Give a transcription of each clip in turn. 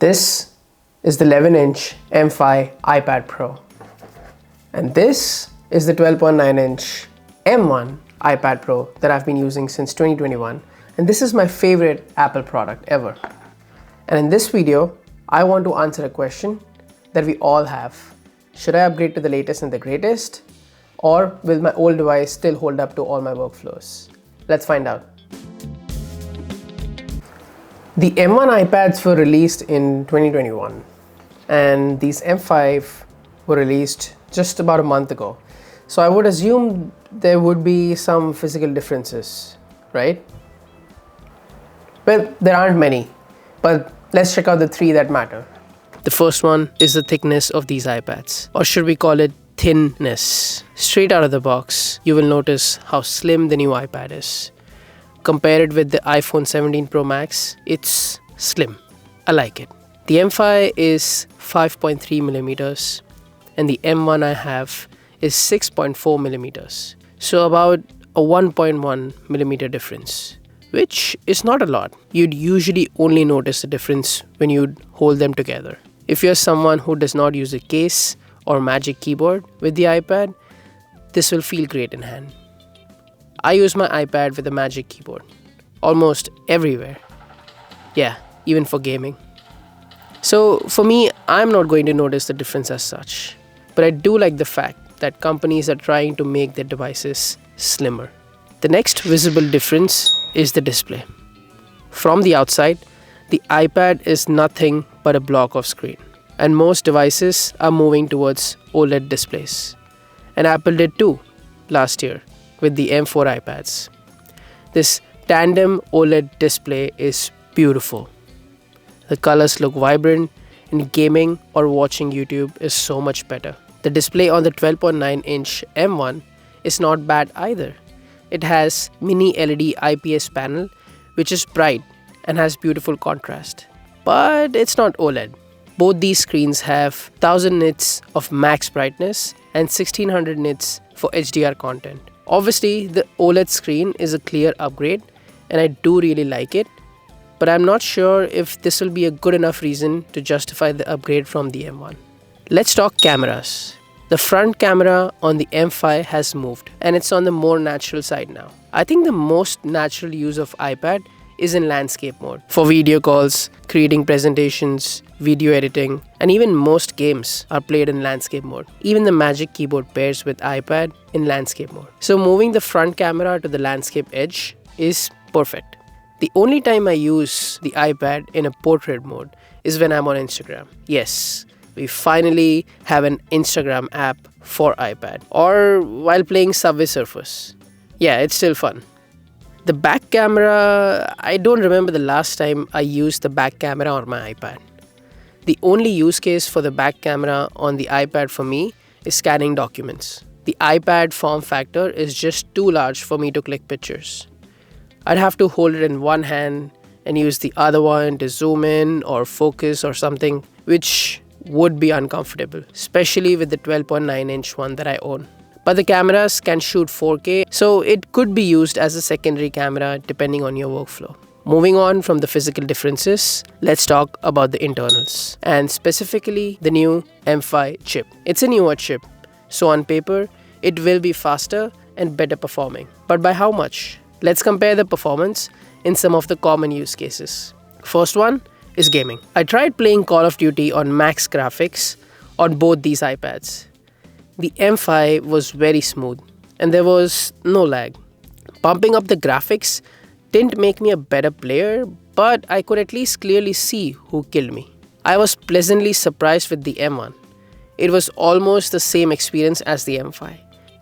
This is the 11-inch M5 iPad Pro. And this is the 12.9-inch M1 iPad Pro that I've been using since 2021. And this is my favorite Apple product ever. And in this video, I want to answer a question that we all have. Should I upgrade to the latest and the greatest? Or will my old device still hold up to all my workflows? Let's find out. The M1 iPads were released in 2021 and these M5 were released just about a month ago. So I would assume there would be some physical differences, right? Well, there aren't many, but let's check out the three that matter. The first one is the thickness of these iPads, or should we call it thinness. Straight out of the box, you will notice how slim the new iPad is. Compare it with the iPhone 17 Pro Max, it's slim. I like it. The M5 is 5.3 millimeters and the M1 I have is 6.4 millimeters. So about a 1.1 millimeter difference, which is not a lot. You'd usually only notice the difference when you'd hold them together. If you're someone who does not use a case or magic keyboard with the iPad, this will feel great in hand. I use my iPad with a magic keyboard almost everywhere. Yeah, even for gaming. So for me, I'm not going to notice the difference as such. But I do like the fact that companies are trying to make their devices slimmer. The next visible difference is the display. From the outside, the iPad is nothing but a block of screen. And most devices are moving towards OLED displays. And Apple did too last year with the M4 iPads. This tandem OLED display is beautiful. The colors look vibrant and gaming or watching YouTube is so much better. The display on the 12.9-inch M1 is not bad either. It has mini LED IPS panel which is bright and has beautiful contrast. But it's not OLED. Both these screens have 1000 nits of max brightness and 1600 nits for HDR content. Obviously, the OLED screen is a clear upgrade and I do really like it, but I'm not sure if this will be a good enough reason to justify the upgrade from the M1. Let's talk cameras. The front camera on the M5 has moved and it's on the more natural side now. I think the most natural use of iPad is in landscape mode. For video calls, creating presentations, video editing, and even most games are played in landscape mode. Even the Magic Keyboard pairs with iPad in landscape mode. So moving the front camera to the landscape edge is perfect. The only time I use the iPad in a portrait mode is when I'm on Instagram. Yes, we finally have an Instagram app for iPad. Or while playing Subway Surfers. Yeah, it's still fun. The back camera, I don't remember the last time I used the back camera on my iPad. The only use case for the back camera on the iPad for me is scanning documents. The iPad form factor is just too large for me to click pictures. I'd have to hold it in one hand and use the other one to zoom in or focus or something, which would be uncomfortable, especially with the 12.9-inch one that I own. But the cameras can shoot 4K, so it could be used as a secondary camera depending on your workflow. Moving on from the physical differences, let's talk about the internals, and specifically the new M5 chip. It's a newer chip, so on paper, it will be faster and better performing. But by how much? Let's compare the performance in some of the common use cases. First one is gaming. I tried playing Call of Duty on max graphics on both these iPads. The M5 was very smooth and there was no lag. Pumping up the graphics didn't make me a better player, but I could at least clearly see who killed me. I was pleasantly surprised with the M1. It was almost the same experience as the M5.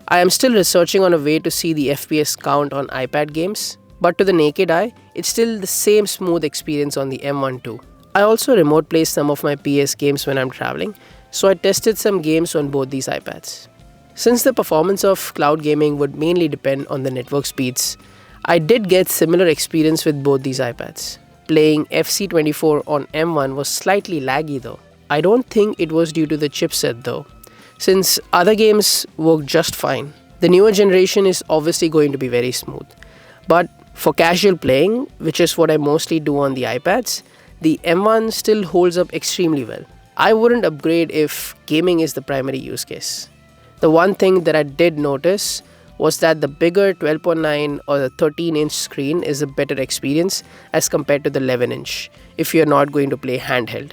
I am still researching on a way to see the FPS count on iPad games, but to the naked eye, it's still the same smooth experience on the M1 too. I also remote play some of my PS games when I'm traveling, so I tested some games on both these iPads. Since the performance of cloud gaming would mainly depend on the network speeds, I did get similar experience with both these iPads. Playing FC24 on M1 was slightly laggy though. I don't think it was due to the chipset though, since other games worked just fine. The newer generation is obviously going to be very smooth, but for casual playing, which is what I mostly do on the iPads, the M1 still holds up extremely well. I wouldn't upgrade if gaming is the primary use case. The one thing that I did notice was that the bigger 12.9 or the 13-inch screen is a better experience as compared to the 11-inch if you're not going to play handheld.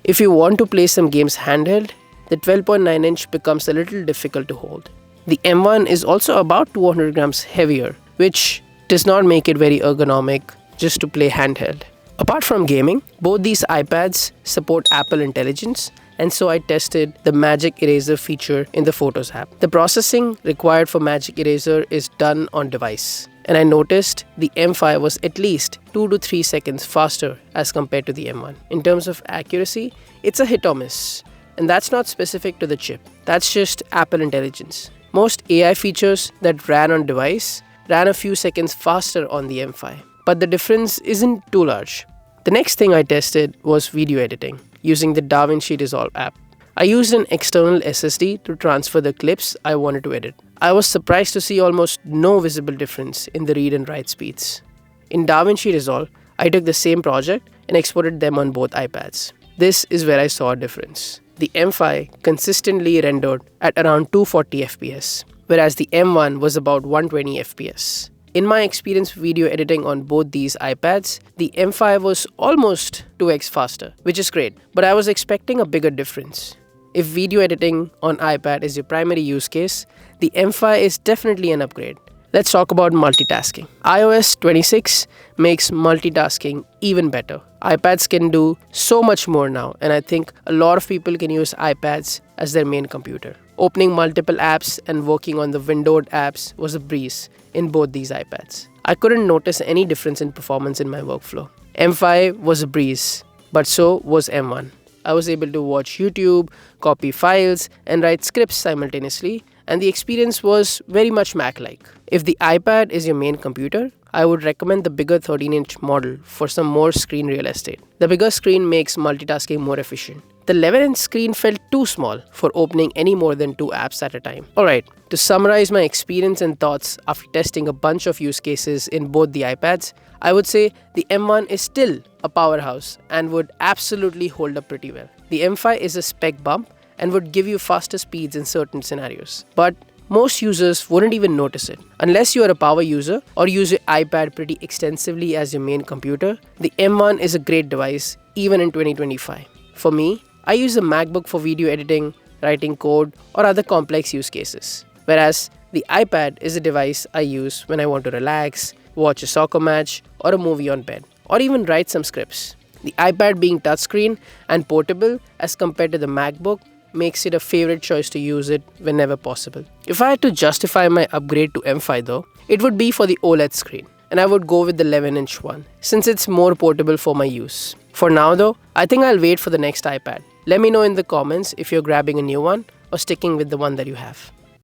If you want to play some games handheld, the 12.9-inch becomes a little difficult to hold. The M1 is also about 200 grams heavier, which does not make it very ergonomic just to play handheld. Apart from gaming, both these iPads support Apple Intelligence, and so I tested the Magic Eraser feature in the Photos app. The processing required for Magic Eraser is done on device, and I noticed the M5 was at least 2 to 3 seconds faster as compared to the M1. In terms of accuracy, it's a hit or miss, and that's not specific to the chip. That's just Apple Intelligence. Most AI features that ran on device ran a few seconds faster on the M5, but the difference isn't too large. The next thing I tested was video editing using the DaVinci Resolve app. I used an external SSD to transfer the clips I wanted to edit. I was surprised to see almost no visible difference in the read and write speeds. In DaVinci Resolve, I took the same project and exported them on both iPads. This is where I saw a difference. The M5 consistently rendered at around 240 FPS, whereas the M1 was about 120 FPS. In my experience video editing on both these iPads, the M5 was almost 2x faster, which is great, but I was expecting a bigger difference. If video editing on iPad is your primary use case, the M5 is definitely an upgrade. Let's talk about multitasking. iOS 26 makes multitasking even better. iPads can do so much more now, and I think a lot of people can use iPads as their main computer. Opening multiple apps and working on the windowed apps was a breeze in both these iPads. I couldn't notice any difference in performance in my workflow. M5 was a breeze, but so was M1. I was able to watch YouTube, copy files, and write scripts simultaneously, and the experience was very much Mac-like. If the iPad is your main computer, I would recommend the bigger 13-inch model for some more screen real estate. The bigger screen makes multitasking more efficient. The 11-inch screen felt too small for opening any more than 2 apps at a time. Alright, to summarize my experience and thoughts after testing a bunch of use cases in both the iPads, I would say the M1 is still a powerhouse and would absolutely hold up pretty well. The M5 is a spec bump and would give you faster speeds in certain scenarios. But most users wouldn't even notice it. Unless you are a power user or use your iPad pretty extensively as your main computer, the M1 is a great device even in 2025. For me, I use a MacBook for video editing, writing code, or other complex use cases. Whereas the iPad is a device I use when I want to relax, watch a soccer match, or a movie on bed, or even write some scripts. The iPad being touchscreen and portable as compared to the MacBook makes it a favorite choice to use it whenever possible. If I had to justify my upgrade to M5 though, it would be for the OLED screen, and I would go with the 11-inch one since it's more portable for my use. For now though, I think I'll wait for the next iPad. Let me know in the comments if you're grabbing a new one or sticking with the one that you have.